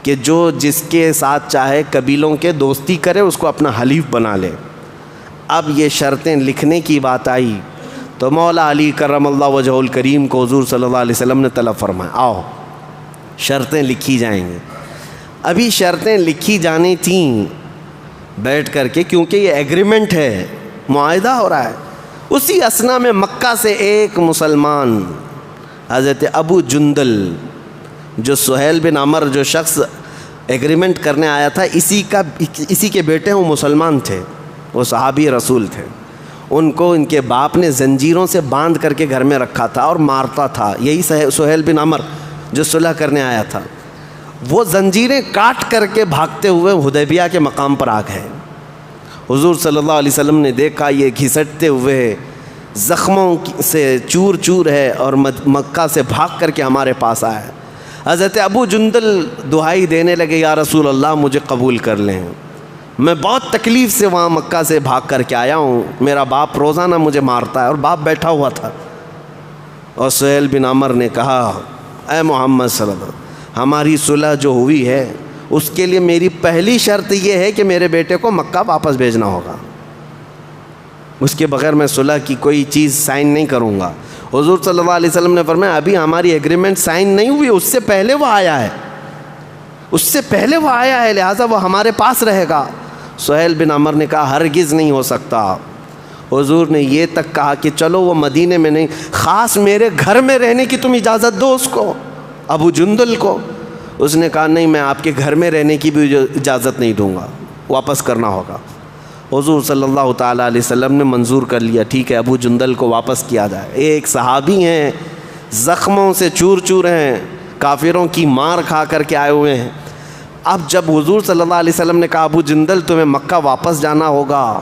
Speaker 1: کہ جو جس کے ساتھ چاہے قبیلوں کے دوستی کرے اس کو اپنا حلیف بنا لے۔ اب یہ شرطیں لکھنے کی بات آئی تو مولا علی کرم اللہ وجہ الکریم کو حضور صلی اللہ علیہ وسلم نے طلب فرمایا آؤ شرطیں لکھی جائیں گی۔ ابھی شرطیں لکھی جانی تھیں بیٹھ کر کے، کیونکہ یہ ایگریمنٹ ہے، معاہدہ ہو رہا ہے۔ اسی اثنا میں مکہ سے ایک مسلمان حضرت ابو جندل، جو سہیل بن عمر جو شخص ایگریمنٹ کرنے آیا تھا، اسی کے بیٹے وہ مسلمان تھے، وہ صحابی رسول تھے۔ ان کو ان کے باپ نے زنجیروں سے باندھ کر کے گھر میں رکھا تھا اور مارتا تھا، یہی سہیل بن عمر جو صلح کرنے آیا تھا۔ وہ زنجیریں کاٹ کر کے بھاگتے ہوئے حدیبیہ کے مقام پر آ گئے۔ حضور صلی اللہ علیہ وسلم نے دیکھا یہ گھسٹتے ہوئے زخموں سے چور چور ہے اور مکہ سے بھاگ کر کے ہمارے پاس آیا۔ حضرت ابو جندل دعائی دینے لگے یا رسول اللہ مجھے قبول کر لیں، میں بہت تکلیف سے وہاں مکہ سے بھاگ کر کے آیا ہوں، میرا باپ روزانہ مجھے مارتا ہے، اور باپ بیٹھا ہوا تھا۔ اور سہیل بن عمر نے کہا اے محمد صلی اللہ علیہ وسلم، ہماری صلح جو ہوئی ہے اس کے لیے میری پہلی شرط یہ ہے کہ میرے بیٹے کو مکہ واپس بھیجنا ہوگا، اس کے بغیر میں صلح کی کوئی چیز سائن نہیں کروں گا۔ حضور صلی اللہ علیہ وسلم نے فرمایا ابھی ہماری ایگریمنٹ سائن نہیں ہوئی، اس سے پہلے وہ آیا ہے، اس سے پہلے وہ آیا ہے، لہٰذا وہ ہمارے پاس رہے گا۔ سہیل بن عمر نے کہا ہرگز نہیں ہو سکتا۔ حضور نے یہ تک کہا کہ چلو وہ مدینے میں نہیں، خاص میرے گھر میں رہنے کی تم اجازت دو اس کو، ابو جندل کو۔ اس نے کہا نہیں، میں آپ کے گھر میں رہنے کی بھی اجازت نہیں دوں گا، واپس کرنا ہوگا۔ حضور صلی اللہ تعالیٰ علیہ وسلم نے منظور کر لیا، ٹھیک ہے ابو جندل کو واپس کیا جائے۔ ایک صحابی ہیں، زخموں سے چور چور ہیں، کافروں کی مار کھا کر کے آئے ہوئے ہیں۔ اب جب حضور صلی اللہ علیہ وسلم نے کہا ابو جندل تمہیں مکہ واپس جانا ہوگا،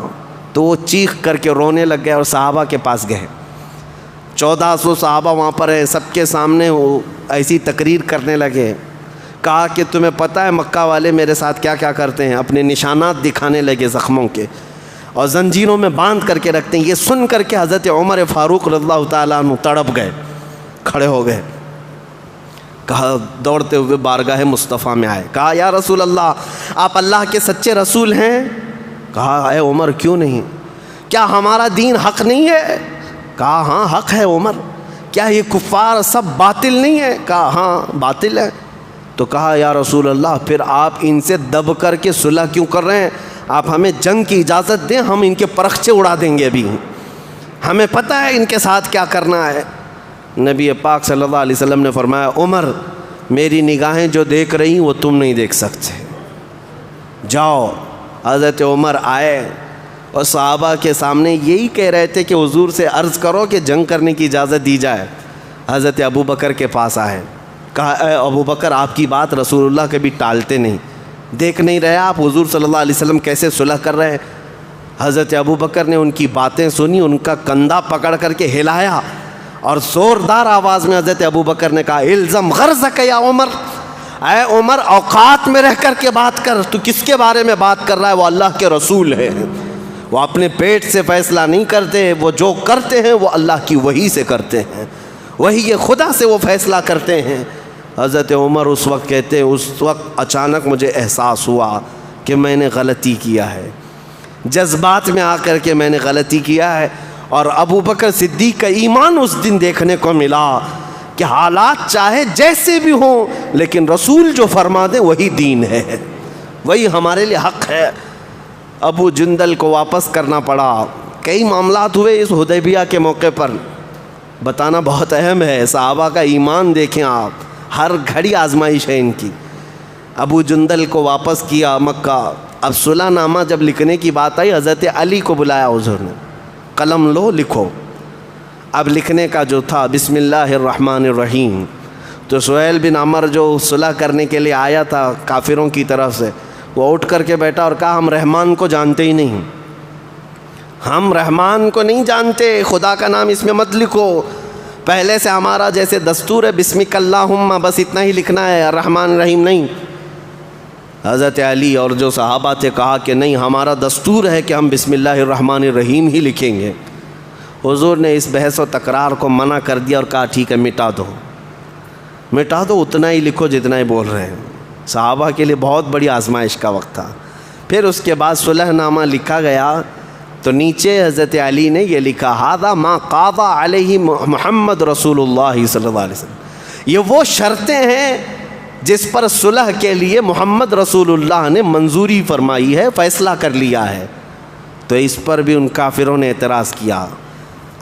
Speaker 1: تو وہ چیخ کر کے رونے لگ گئے اور صحابہ کے پاس گئے۔ 1400 صحابہ وہاں پر ہیں، سب کے سامنے وہ ایسی تقریر کرنے لگے، کہا کہ تمہیں پتہ ہے مکہ والے میرے ساتھ کیا کیا کرتے ہیں، اپنے نشانات دکھانے لگے زخموں کے، اور زنجیروں میں باندھ کر کے رکھتے ہیں۔ یہ سن کر کے حضرت عمر فاروق رضی اللہ تعالیٰ عنہ تڑپ گئے، کھڑے ہو گئے، کہا دوڑتے ہوئے بارگاہ مصطفیٰ میں آئے، کہا یا رسول اللہ آپ اللہ کے سچے رسول ہیں؟ کہا اے عمر کیوں نہیں، کیا ہمارا دین حق نہیں ہے؟ کہا ہاں حق ہے عمر۔ کیا یہ کفار سب باطل نہیں ہے؟ کہا ہاں باطل ہے۔ تو کہا یا رسول اللہ پھر آپ ان سے دب کر کے صلح کیوں کر رہے ہیں؟ آپ ہمیں جنگ کی اجازت دیں، ہم ان کے پرخچے اڑا دیں گے، ابھی ہمیں پتہ ہے ان کے ساتھ کیا کرنا ہے۔ نبی پاک صلی اللہ علیہ وسلم نے فرمایا عمر میری نگاہیں جو دیکھ رہی وہ تم نہیں دیکھ سکتے، جاؤ۔ حضرت عمر آئے اور صحابہ کے سامنے یہی کہہ رہے تھے کہ حضور سے عرض کرو کہ جنگ کرنے کی اجازت دی جائے۔ حضرت ابو بکر کے پاس آئے، کہا اے ابو بکر آپ کی بات رسول اللہ کبھی ٹالتے نہیں، دیکھ نہیں رہے آپ حضور صلی اللہ علیہ وسلم کیسے صلح کر رہے ہیں؟ حضرت ابو بکر نے ان کی باتیں سنی، ان کا کندھا پکڑ کر کے ہلایا اور زوردار آواز میں حضرت ابو بکر نے کہا الزم غرضک یا عمر، اے عمر اوقات میں رہ کر کے بات کر، تو کس کے بارے میں بات کر رہا ہے؟ وہ اللہ کے رسول ہے، وہ اپنے پیٹ سے فیصلہ نہیں کرتے، وہ جو کرتے ہیں وہ اللہ کی وحی سے کرتے ہیں، وحی خدا سے وہ فیصلہ کرتے ہیں۔ حضرت عمر اس وقت کہتے ہیں اس وقت اچانک مجھے احساس ہوا کہ میں نے غلطی کیا ہے، جذبات میں آ کر کے میں نے غلطی کیا ہے۔ اور ابو بکر صدیق کا ایمان اس دن دیکھنے کو ملا کہ حالات چاہے جیسے بھی ہوں لیکن رسول جو فرما دے وہی دین ہے، وہی ہمارے لیے حق ہے۔ ابو جندل کو واپس کرنا پڑا۔ کئی معاملات ہوئے اس حدیبیہ کے موقع پر، بتانا بہت اہم ہے۔ صحابہ کا ایمان دیکھیں آپ، ہر گھڑی آزمائش ہے ان کی۔ ابو جندل کو واپس کیا مکہ۔ اب صلح نامہ جب لکھنے کی بات آئی، حضرت علی کو بلایا حضور نے، قلم لو لکھو۔ اب لکھنے کا جو تھا بسم اللہ الرحمن الرحیم، تو سہیل بن عمر جو صلح کرنے کے لیے آیا تھا کافروں کی طرف سے، وہ اٹھ کر کے بیٹھا اور کہا ہم رحمان کو جانتے ہی نہیں، ہم رحمان کو نہیں جانتے، خدا کا نام اس میں مت لکھو، پہلے سے ہمارا جیسے دستور ہے بسمک اللہم بس اتنا ہی لکھنا ہے، الرحمن الرحیم نہیں۔ حضرت علی اور جو صحابہ تھے کہا کہ نہیں، ہمارا دستور ہے کہ ہم بسم اللہ الرحمن الرحیم ہی لکھیں گے۔ حضور نے اس بحث و تکرار کو منع کر دیا اور کہا ٹھیک ہے مٹا دو، مٹا دو، اتنا ہی لکھو جتنا ہی بول رہے ہیں۔ صحابہ کے لیے بہت بڑی آزمائش کا وقت تھا۔ پھر اس کے بعد صلح نامہ لکھا گیا تو نیچے حضرت علی نے یہ لکھا ھذا ما قاضى علیہ محمد رسول اللہ صلی اللہ علیہ وسلم، یہ وہ شرطیں ہیں جس پر صلح کے لیے محمد رسول اللہ نے منظوری فرمائی ہے، فیصلہ کر لیا ہے۔ تو اس پر بھی ان کافروں نے اعتراض کیا،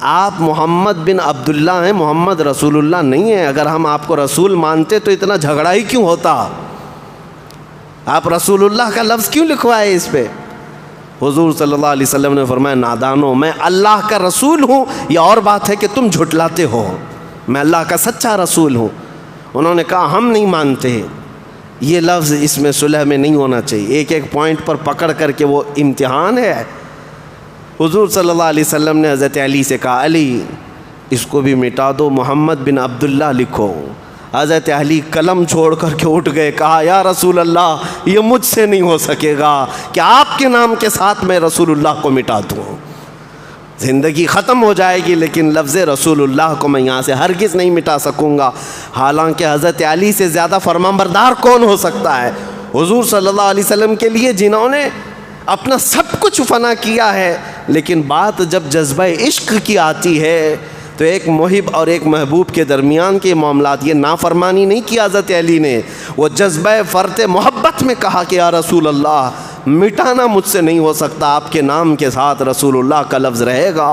Speaker 1: آپ محمد بن عبداللہ ہیں، محمد رسول اللہ نہیں ہیں، اگر ہم آپ کو رسول مانتے تو اتنا جھگڑا ہی کیوں ہوتا، آپ رسول اللہ کا لفظ کیوں لکھوائے اس پہ؟ حضور صلی اللہ علیہ وسلم نے فرمایا نادانو، میں اللہ کا رسول ہوں، یہ اور بات ہے کہ تم جھٹلاتے ہو، میں اللہ کا سچا رسول ہوں۔ انہوں نے کہا ہم نہیں مانتے، یہ لفظ اس میں صلح میں نہیں ہونا چاہیے، ایک ایک پوائنٹ پر پکڑ کر کے وہ امتحان ہے۔ حضور صلی اللہ علیہ وسلم نے حضرت علی سے کہا علی اس کو بھی مٹا دو، محمد بن عبداللہ لکھو۔ حضرت علی قلم چھوڑ کر کے اٹھ گئے، کہا یا رسول اللہ یہ مجھ سے نہیں ہو سکے گا کہ آپ کے نام کے ساتھ میں رسول اللہ کو مٹا دوں، زندگی ختم ہو جائے گی لیکن لفظ رسول اللہ کو میں یہاں سے ہرگز نہیں مٹا سکوں گا۔ حالانکہ حضرت علی سے زیادہ فرمانبردار کون ہو سکتا ہے؟
Speaker 2: حضور صلی اللہ علیہ وسلم کے لیے جنہوں نے اپنا سب کچھ فنا کیا ہے، لیکن بات جب جذبہ عشق کی آتی ہے تو ایک محب اور ایک محبوب کے درمیان کے معاملات، یہ نافرمانی نہیں کی حضرت علی نے، وہ جذبہ فرط محبت میں کہا کہ یا رسول اللہ مٹانا مجھ سے نہیں ہو سکتا، آپ کے نام کے ساتھ رسول اللہ کا لفظ رہے گا۔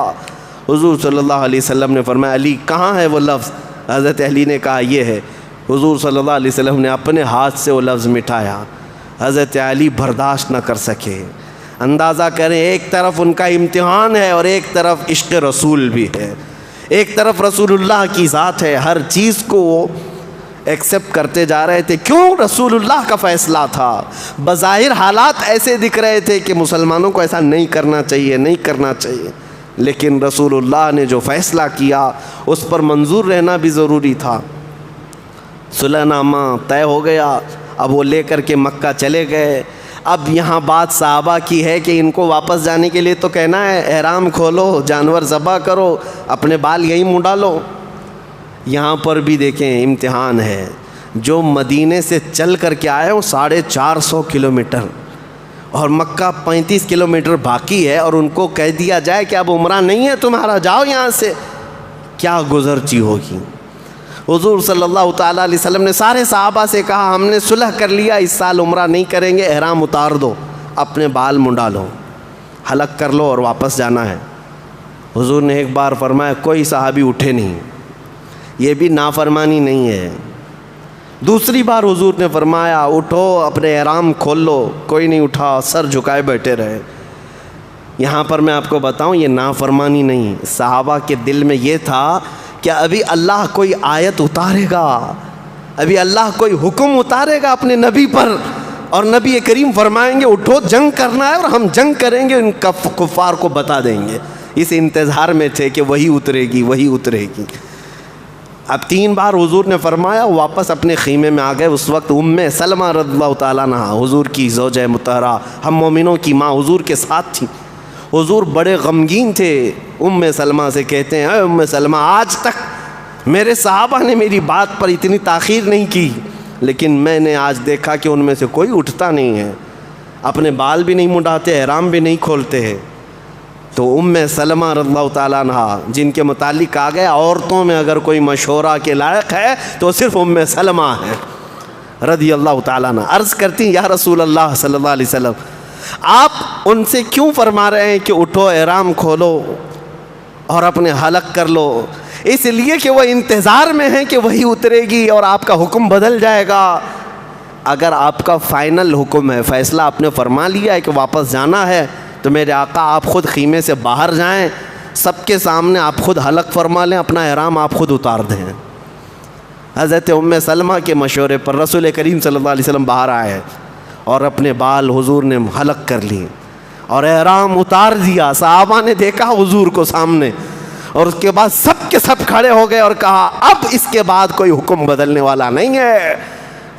Speaker 2: حضور صلی اللہ علیہ وسلم نے فرمایا علی کہاں ہے وہ لفظ؟ حضرت علی نے کہا یہ ہے۔ حضور صلی اللہ علیہ وسلم نے اپنے ہاتھ سے وہ لفظ مٹایا۔ حضرت علی برداشت نہ کر سکے۔ اندازہ کریں، ایک طرف ان کا امتحان ہے اور ایک طرف عشق رسول بھی ہے، ایک طرف رسول اللہ کی ذات ہے، ہر چیز کو وہ ایکسیپٹ کرتے جا رہے تھے۔ کیوں؟ رسول اللہ کا فیصلہ تھا۔ بظاہر حالات ایسے دکھ رہے تھے کہ مسلمانوں کو ایسا نہیں کرنا چاہیے، نہیں کرنا چاہیے، لیکن رسول اللہ نے جو فیصلہ کیا اس پر منظور رہنا بھی ضروری تھا۔ صلح نامہ طے ہو گیا، اب وہ لے کر کے مکہ چلے گئے۔ اب یہاں بات صحابہ کی ہے کہ ان کو واپس جانے کے لیے تو کہنا ہے احرام کھولو، جانور ذبح کرو، اپنے بال یہیں منڈا لو۔ یہاں پر بھی دیکھیں امتحان ہے۔ جو مدینے سے چل کر کے آئے ہوں 450 کلومیٹر اور مکہ 35 کلومیٹر باقی ہے، اور ان کو کہہ دیا جائے کہ اب عمرہ نہیں ہے تمہارا، جاؤ یہاں سے، کیا گزرچی ہوگی۔ حضور صلی اللہ تعالیٰ علیہ وسلم نے سارے صحابہ سے کہا ہم نے صلح کر لیا، اس سال عمرہ نہیں کریں گے، احرام اتار دو، اپنے بال منڈا لو، حلق کر لو اور واپس جانا ہے۔ حضور نے ایک بار فرمایا، کوئی صحابی اٹھے نہیں، یہ بھی نافرمانی نہیں ہے۔ دوسری بار حضور نے فرمایا اٹھو، اپنے احرام کھول لو، کوئی نہیں اٹھا، سر جھکائے بیٹھے رہے۔ یہاں پر میں آپ کو بتاؤں یہ نافرمانی نہیں، صحابہ کے دل میں یہ تھا کہ ابھی اللہ کوئی آیت اتارے گا، ابھی اللہ کوئی حکم اتارے گا اپنے نبی پر، اور نبی کریم فرمائیں گے اٹھو جنگ کرنا ہے، اور ہم جنگ کریں گے، ان کفار کو بتا دیں گے۔ اس انتظار میں تھے کہ وہی اترے گی، وہی اترے گی۔ اب 3 بار حضور نے فرمایا، واپس اپنے خیمے میں آ گئے۔ اس وقت سلمہ رضی اللہ تعالیٰ عنہ حضور کی زوجہ مطہرہ، ہم مومنوں کی ماں، حضور کے ساتھ تھی۔ حضور بڑے غمگین تھے۔ سلمہ سے کہتے ہیں اے سلمہ، آج تک میرے صحابہ نے میری بات پر اتنی تاخیر نہیں کی، لیکن میں نے آج دیکھا کہ ان میں سے کوئی اٹھتا نہیں ہے، اپنے بال بھی نہیں منڈاتے، احرام بھی نہیں کھولتے ہیں۔ تو سلمہ رضی اللہ تعالیٰ عنہ جن کے متعلق آ گیا عورتوں میں اگر کوئی مشورہ کے لائق ہے تو صرف سلمہ ہے رضی اللہ تعالیٰ عنہ۔ عرض کرتی یا رسول اللہ صلی اللہ علیہ وسلم، آپ ان سے کیوں فرما رہے ہیں کہ اٹھو احرام کھولو اور اپنے حلق کر لو؟ اس لیے کہ وہ انتظار میں ہیں کہ وہی اترے گی اور آپ کا حکم بدل جائے گا۔ اگر آپ کا فائنل حکم ہے، فیصلہ آپ نے فرما لیا ہے کہ واپس جانا ہے، تو میرے آقا آپ خود خیمے سے باہر جائیں، سب کے سامنے آپ خود حلق فرما لیں، اپنا احرام آپ خود اتار دیں۔ حضرت سلمہ کے مشورے پر رسول کریم صلی اللہ علیہ وسلم باہر آئے اور اپنے بال حضور نے حلق کر لی اور احرام اتار دیا۔ صحابہ نے دیکھا حضور کو سامنے، اور اس کے بعد سب کے سب کھڑے ہو گئے اور کہا اب اس کے بعد کوئی حکم بدلنے والا نہیں ہے۔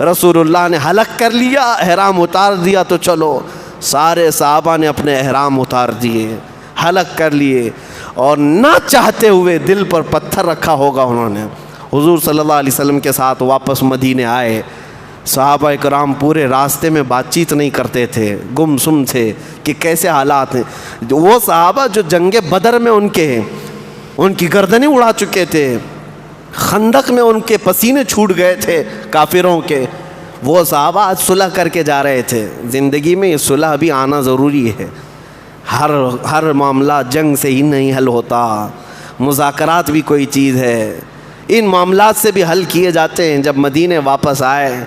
Speaker 2: رسول اللہ نے حلق کر لیا، احرام اتار دیا، تو چلو۔ سارے صحابہ نے اپنے احرام اتار دیے، حلق کر لیے، اور نہ چاہتے ہوئے دل پر پتھر رکھا ہوگا انہوں نے، حضور صلی اللہ علیہ وسلم کے ساتھ واپس مدینے آئے۔ صحابہ کرام پورے راستے میں بات چیت نہیں کرتے تھے، گم سم تھے کہ کیسے حالات ہیں۔ وہ صحابہ جو جنگ بدر میں ان کی گردنیں اڑا چکے تھے، خندق میں ان کے پسینے چھوٹ گئے تھے کافروں کے، وہ صحابہ آج صلح کر کے جا رہے تھے۔ زندگی میں یہ صلح بھی آنا ضروری ہے۔ ہر معاملہ جنگ سے ہی نہیں حل ہوتا، مذاکرات بھی کوئی چیز ہے، ان معاملات سے بھی حل کیے جاتے ہیں۔ جب مدینے واپس آئے،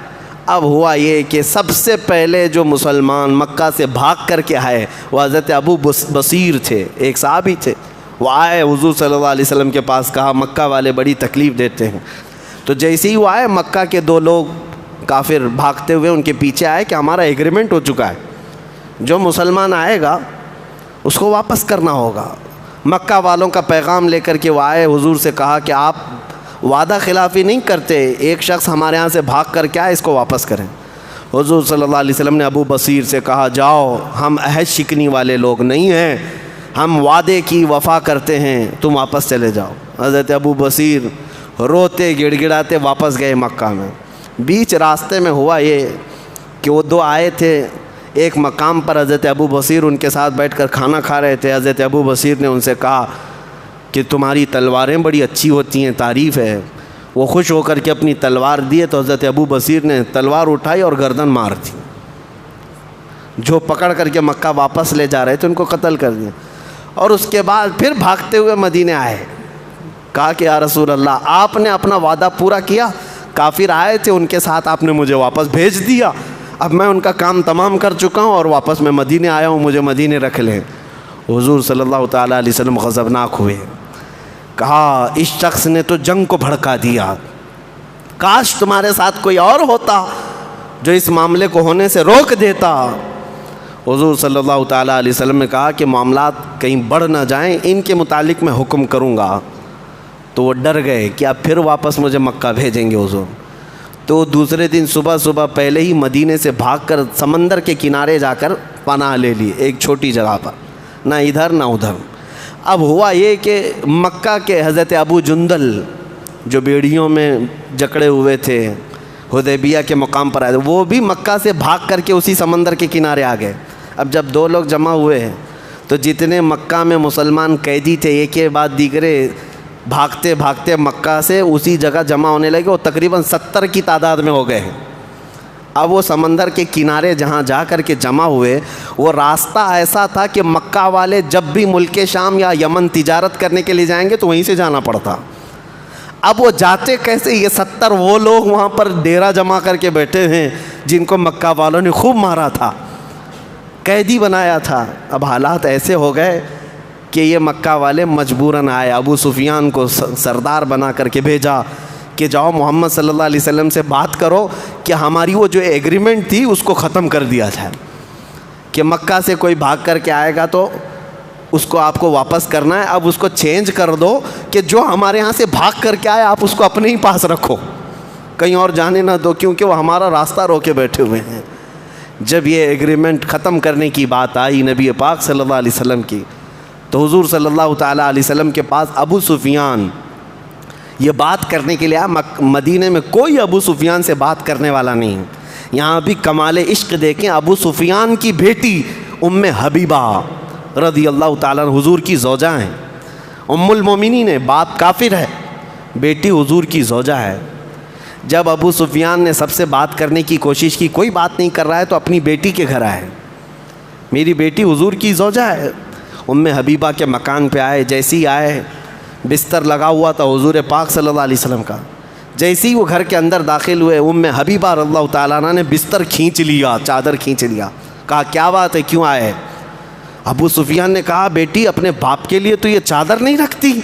Speaker 2: اب ہوا یہ کہ سب سے پہلے جو مسلمان مکہ سے بھاگ کر کے آئے وہ حضرت ابو بصیر تھے، ایک صحابی تھے۔ وہ آئے حضور صلی اللہ علیہ وسلم کے پاس، کہا مکہ والے بڑی تکلیف دیتے ہیں۔ تو جیسے ہی وہ آئے، مکہ کے 2 لوگ کافر بھاگتے ہوئے ان کے پیچھے آئے کہ ہمارا ایگریمنٹ ہو چکا ہے، جو مسلمان آئے گا اس کو واپس کرنا ہوگا۔ مکہ والوں کا پیغام لے کر کے وہ آئے، حضور سے کہا کہ آپ وعدہ خلافی نہیں کرتے، ایک شخص ہمارے ہاں سے بھاگ کر کے آئے، اس کو واپس کریں۔ حضور صلی اللہ علیہ وسلم نے ابو بصیر سے کہا جاؤ، ہم عہد شکنی والے لوگ نہیں ہیں، ہم وعدے کی وفا کرتے ہیں، تم واپس چلے جاؤ۔ حضرت ابو بصیر روتے گڑ گڑاتے واپس گئے مکہ میں۔ بیچ راستے میں ہوا یہ کہ وہ دو آئے تھے ایک مقام پر، حضرت ابو بصیر ان کے ساتھ بیٹھ کر کھانا کھا رہے تھے۔ حضرت ابو بصیر نے ان سے کہا کہ تمہاری تلواریں بڑی اچھی ہوتی ہیں، تعریف ہے۔ وہ خوش ہو کر کے اپنی تلوار دیے تو حضرت ابو بصیر نے تلوار اٹھائی اور گردن مار دی۔ جو پکڑ کر کے مکہ واپس لے جا رہے تھے ان کو قتل کر دیا، اور اس کے بعد پھر بھاگتے ہوئے مدینے آئے۔ کہا کہ یا رسول اللہ، آپ نے اپنا وعدہ پورا کیا، کافر آئے تھے ان کے ساتھ آپ نے مجھے واپس بھیج دیا، اب میں ان کا کام تمام کر چکا ہوں اور واپس میں مدینے آیا ہوں، مجھے مدینے رکھ لیں۔ حضور صلی اللہ تعالیٰ علیہ وسلم غضبناک ہوئے، کہا اس شخص نے تو جنگ کو بھڑکا دیا، کاش تمہارے ساتھ کوئی اور ہوتا جو اس معاملے کو ہونے سے روک دیتا۔ حضور صلی اللہ تعالیٰ علیہ وسلم نے کہا کہ معاملات کہیں بڑھ نہ جائیں، ان کے متعلق میں حکم کروں گا۔ تو وہ ڈر گئے کہ اب پھر واپس مجھے مکہ بھیجیں گے حضور۔ تو دوسرے دن صبح پہلے ہی مدینے سے بھاگ کر سمندر کے کنارے جا کر پناہ لے لی، ایک چھوٹی جگہ پر، نہ ادھر نہ ادھر۔ اب ہوا یہ کہ مکہ کے حضرت ابو جندل جو بیڑیوں میں جکڑے ہوئے تھے، حدیبیہ کے مقام پر آئے، وہ بھی مکہ سے بھاگ کر کے اسی سمندر کے کنارے آ گئے۔ اب جب دو لوگ جمع ہوئے تو جتنے مکہ میں مسلمان قیدی تھے ایک کے بعد دیگرے بھاگتے بھاگتے مکہ سے اسی جگہ جمع ہونے لگے، وہ تقریباً 70 کی تعداد میں ہو گئے ہیں۔ اب وہ سمندر کے کنارے جہاں جا کر کے جمع ہوئے، وہ راستہ ایسا تھا کہ مکہ والے جب بھی ملک شام یا یمن تجارت کرنے کے لیے جائیں گے تو وہیں سے جانا پڑتا۔ اب وہ جاتے کیسے؟ یہ 70 وہ لوگ وہاں پر ڈیرا جمع کر کے بیٹھے ہیں جن کو مکہ والوں نے خوب مارا تھا، قیدی بنایا تھا۔ اب حالات ایسے ہو گئے کہ یہ مکہ والے مجبوراً آئے، ابو سفیان کو سردار بنا کر کے بھیجا کہ جاؤ محمد صلی اللہ علیہ وسلم سے بات کرو کہ ہماری وہ جو ایگریمنٹ تھی اس کو ختم کر دیا جائے، کہ مکہ سے کوئی بھاگ کر کے آئے گا تو اس کو آپ کو واپس کرنا ہے، اب اس کو چینج کر دو کہ جو ہمارے ہاں سے بھاگ کر کے آئے آپ اس کو اپنے ہی پاس رکھو، کہیں اور جانے نہ دو، کیونکہ وہ ہمارا راستہ روکے بیٹھے ہوئے ہیں۔ جب یہ ایگریمنٹ ختم کرنے کی بات آئی نبی پاک صلی اللہ علیہ وسلم کی، تو حضور صلی اللہ تعالیٰ علیہ وسلم کے پاس ابو سفیان یہ بات کرنے کے لیے آیا۔ مدینے میں کوئی ابو سفیان سے بات کرنے والا نہیں۔ یہاں بھی کمال عشق دیکھیں، ابو سفیان کی بیٹی ام حبیبہ رضی اللہ تعالیٰ عنہ حضور کی زوجہ ہیں، ام المومنین ہے، باپ کافر ہے، بیٹی حضور کی زوجہ ہے۔ جب ابو سفیان نے سب سے بات کرنے کی کوشش کی، کوئی بات نہیں کر رہا ہے، تو اپنی بیٹی کے گھر آئے، میری بیٹی حضور کی زوجہ ہے۔ ام حبیبہ کے مکان پہ آئے، جیسے ہی آئے بستر لگا ہوا تھا حضور پاک صلی اللہ علیہ وسلم کا، جیسے ہی وہ گھر کے اندر داخل ہوئے ام حبیبہ رضی اللہ تعالیٰ عنہ نے بستر کھینچ لیا، چادر کھینچ لیا، کہا کیا بات ہے، کیوں آئے؟ ابو سفیان نے کہا بیٹی اپنے باپ کے لیے تو یہ چادر نہیں رکھتی۔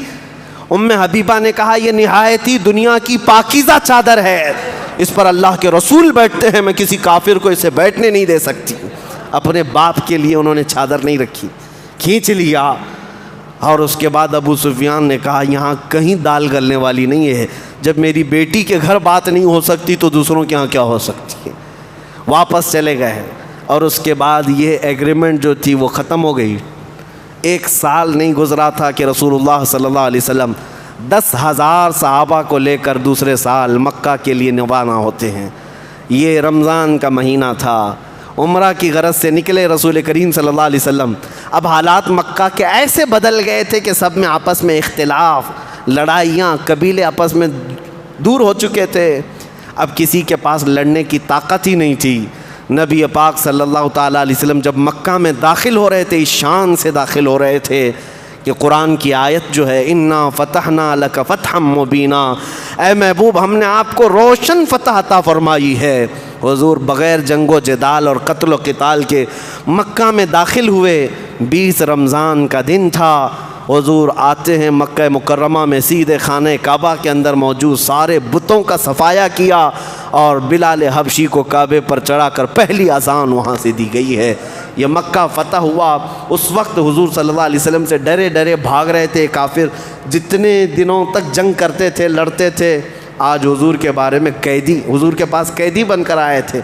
Speaker 2: ام حبیبہ نے کہا یہ نہایت ہی دنیا کی پاکیزہ چادر ہے، اس پر اللہ کے رسول بیٹھتے ہیں، میں کسی کافر کو اسے بیٹھنے نہیں دے سکتی۔ اپنے باپ کے لیے انہوں نے چادر نہیں رکھی، کھینچ لیا۔ اور اس کے بعد ابو سفیان نے کہا یہاں کہیں دال گلنے والی نہیں ہے، جب میری بیٹی کے گھر بات نہیں ہو سکتی تو دوسروں کے ہاں کیا ہو سکتی ہے۔ واپس چلے گئے، اور اس کے بعد یہ ایگریمنٹ جو تھی وہ ختم ہو گئی۔ 1 سال نہیں گزرا تھا کہ رسول اللہ صلی اللہ علیہ وسلم 10,000 صحابہ کو لے کر دوسرے سال مکہ کے لیے روانہ ہوتے ہیں۔ یہ رمضان کا مہینہ تھا، عمرہ کی غرض سے نکلے رسول کریم صلی اللہ علیہ وسلم۔ اب حالات مکہ کے ایسے بدل گئے تھے کہ سب میں آپس میں اختلاف، لڑائیاں، قبیلے آپس میں دور ہو چکے تھے، اب کسی کے پاس لڑنے کی طاقت ہی نہیں تھی۔ نبی پاک صلی اللہ تعالیٰ علیہ وسلم جب مکہ میں داخل ہو رہے تھے، اس شان سے داخل ہو رہے تھے کہ قرآن کی آیت جو ہے انا فتحنا لک فتحا مبینا، اے محبوب ہم نے آپ کو روشن فتح عطا فرمائی ہے۔ حضور بغیر جنگ و جدال اور قتل و قتال کے مکہ میں داخل ہوئے۔ 20 رمضان کا دن تھا، حضور آتے ہیں مکہ مکرمہ میں، سیدھے خانہ کعبہ کے اندر موجود سارے بتوں کا صفایا کیا، اور بلال حبشی کو کعبے پر چڑھا کر پہلی اذان وہاں سے دی گئی ہے۔ یہ مکہ فتح ہوا۔ اس وقت حضور صلی اللہ علیہ وسلم سے ڈرے ڈرے بھاگ رہے تھے کافر، جتنے دنوں تک جنگ کرتے تھے، لڑتے تھے، آج حضور کے بارے میں قیدی، حضور کے پاس قیدی بن کر آئے تھے۔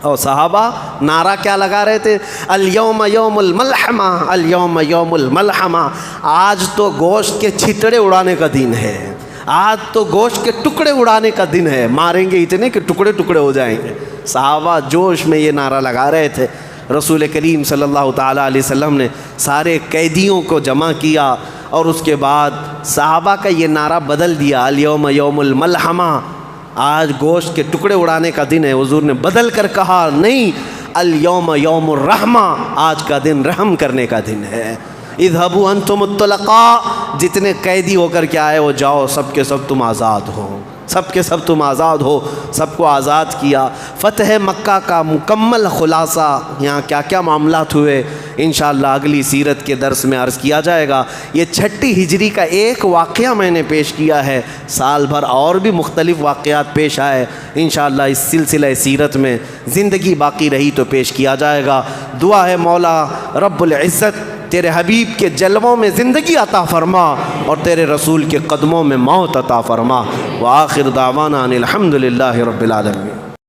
Speaker 2: اور صحابہ نعرہ کیا لگا رہے تھے؟ الیوم یوم الملحمہ، الیوم یوم الملحمہ، آج تو گوشت کے چھتڑے اڑانے کا دن ہے، آج تو گوشت کے ٹکڑے اڑانے کا دن ہے، ماریں گے اتنے کہ ٹکڑے ٹکڑے ہو جائیں گے۔ صحابہ جوش میں یہ نعرہ لگا رہے تھے. رسول کریم صلی اللہ تعالیٰ علیہ وسلم نے سارے قیدیوں کو جمع کیا اور اس کے بعد صحابہ کا یہ نعرہ بدل دیا, الیوم یوم الملحمہ, آج گوشت کے ٹکڑے اڑانے کا دن ہے. حضور نے بدل کر کہا نہیں, الیوم یوم الرحمہ, آج کا دن رحم کرنے کا دن ہے. اذهبوا انتم الطلقاء, جتنے قیدی ہو کر کے آئے وہ جاؤ, سب کے سب تم آزاد ہو, سب کے سب تم آزاد ہو. سب کو آزاد کیا. فتح مکہ کا مکمل خلاصہ, یہاں کیا کیا معاملات ہوئے انشاءاللہ اگلی سیرت کے درس میں عرض کیا جائے گا. یہ 6 ہجری کا ایک واقعہ میں نے پیش کیا ہے, سال بھر اور بھی مختلف واقعات پیش آئے. انشاءاللہ اس سلسلہ سیرت میں زندگی باقی رہی تو پیش کیا جائے گا. دعا ہے مولا رب العزت تیرے حبیب کے جلووں میں زندگی عطا فرما اور تیرے رسول کے قدموں میں موت عطا فرما. وآخر دعوانا ان الحمد للہ رب العالمین.